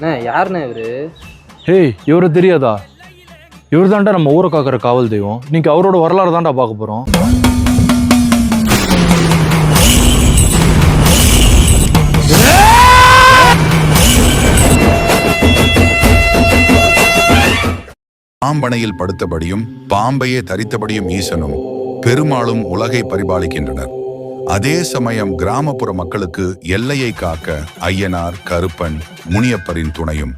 யாருண்ணே இவரு? ஹேய், இவரு தெரியாதா? இவர் தான்டா நம்ம ஊரை காக்கிற காவல் தெய்வம். இன்னைக்கு அவரோட வரலாறு தான்டா பார்க்க போறோம். பாம்பனையில் படுத்தபடியும் பாம்பையே தரித்தபடியும் ஈசனும் பெருமாளும் உலகை பரிபாலிக்கின்றனர். அதே சமயம் கிராமப்புற மக்களுக்கு எல்லையை காக்க ஐயனார், கருப்பன், முனியப்பரின் துணையும்,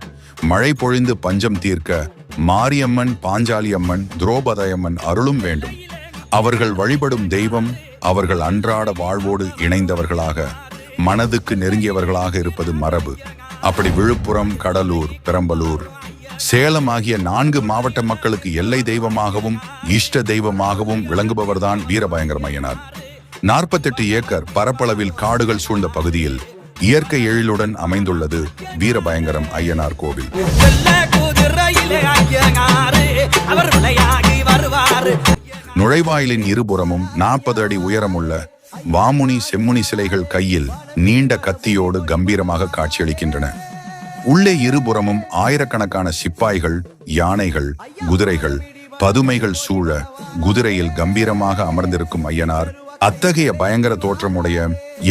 மழை பொழிந்து பஞ்சம் தீர்க்க மாரியம்மன், பாஞ்சாலியம்மன், துரோபதையம்மன் அருளும் வேண்டும். அவர்கள் வழிபடும் தெய்வம் அவர்கள் அன்றாட வாழ்வோடு இணைந்தவர்களாக, மனதுக்கு நெருங்கியவர்களாக இருப்பது மரபு. அப்படி விழுப்புரம், கடலூர், பெரம்பலூர், சேலம் ஆகிய 4 மாவட்ட மக்களுக்கு எல்லை தெய்வமாகவும் இஷ்ட தெய்வமாகவும் விளங்குபவர்தான் வீரபயங்கரம் ஐயனார். 48 ஏக்கர் பரப்பளவில் காடுகள் சூழ்ந்த பகுதியில் இயற்கை எழிலுடன் அமைந்துள்ளது வீரபயங்கரம் ஐயனார் கோவில். நுழைவாயிலின் இருபுறமும் 40 அடி உயரமுள்ள வாமுனி, செம்முனி சிலைகள் கையில் நீண்ட கத்தியோடு கம்பீரமாக காட்சியளிக்கின்றன. உள்ளே இருபுறமும் ஆயிரக்கணக்கான சிப்பாய்கள், யானைகள், குதிரைகள், பதுமைகள் சூழ குதிரையில் கம்பீரமாக அமர்ந்திருக்கும் ஐயனார் அத்தகைய பயங்கர தோற்றமுடைய,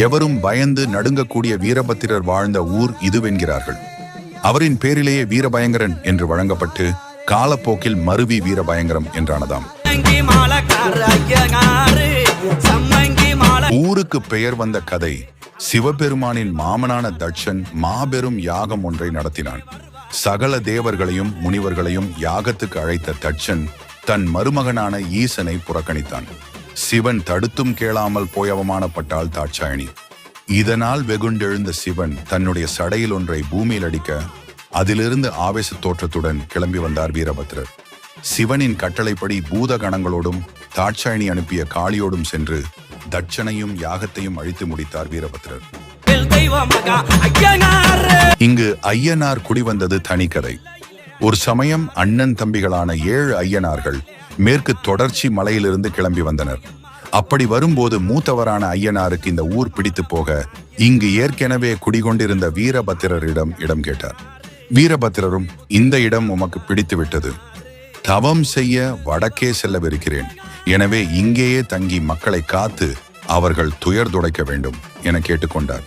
எவரும் பயந்து நடுங்கக்கூடிய வீரபத்திரர் வாழ்ந்த ஊர் இதுவென்கிறார்கள். அவரின் பேரிலேயே வீரபயங்கரன் என்று வழங்கப்பட்டு காலப்போக்கில் மருவி வீரபயங்கரம் என்றானதாம். ஊருக்கு பெயர் வந்த கதை, சிவபெருமானின் மாமனான தட்சன் மாபெரும் யாகம் ஒன்றை நடத்தினான். சகல தேவர்களையும் முனிவர்களையும் யாகத்துக்கு அழைத்த தட்சன் தன் மருமகனான ஈசனை புறக்கணித்தான். சிவன் தடுத்தும் கேளாமல் போய் அவமானப்பட்டாள் தாட்சாயணி. இதனால் வெகுண்டெழுந்த சிவன் தன்னுடைய சடையில் ஒன்றை பூமியில் அடிக்க, அதிலிருந்து ஆவேச தோற்றத்துடன் கிளம்பி வந்தார் வீரபத்திரர். சிவனின் கட்டளைப்படி பூத கணங்களோடும் தாட்சாயணி அனுப்பிய காளியோடும் சென்று தட்சனையும் யாகத்தையும் அழித்து முடித்தார் வீரபத்திரர். இங்கு ஐயனார் குடிவந்தது தனிக்கதை. ஒரு சமயம் அண்ணன் தம்பிகளான 7 ஐயனார்கள் மேற்கு தொடர்ச்சி மலையிலிருந்து கிளம்பி வந்தனர். அப்படி வரும்போது மூத்தவரான ஐயனாருக்கு இந்த ஊர் பிடித்து போக இங்கு ஏற்கனவே குடிகொண்டிருந்த வீரபத்திரரிடம் இடம் கேட்டார். வீரபத்திரரும், இந்த இடம் உமக்கு பிடித்து விட்டது, தவம் செய்ய வடக்கே செல்லவிருக்கிறேன், எனவே இங்கேயே தங்கி மக்களை காத்து அவர்கள் துயர் துடைக்க வேண்டும் என கேட்டுக்கொண்டார்.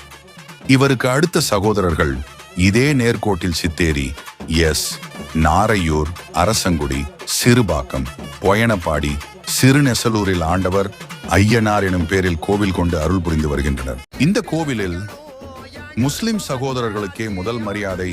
இவருக்கு அடுத்த சகோதரர்கள் இதே நேர்கோட்டில் சித்தேரி, எஸ், நாரையூர், அரசங்குடி, சிறுபாக்கம், பொயனப்பாடி, சிறுநெசலூரில் ஆண்டவர் ஐயனார் எனும் பேரில் கோவில் கொண்டு அருள் புரிந்து வருகின்றனர். இந்த கோவிலில் முஸ்லிம் சகோதரர்களுக்கே முதல் மரியாதை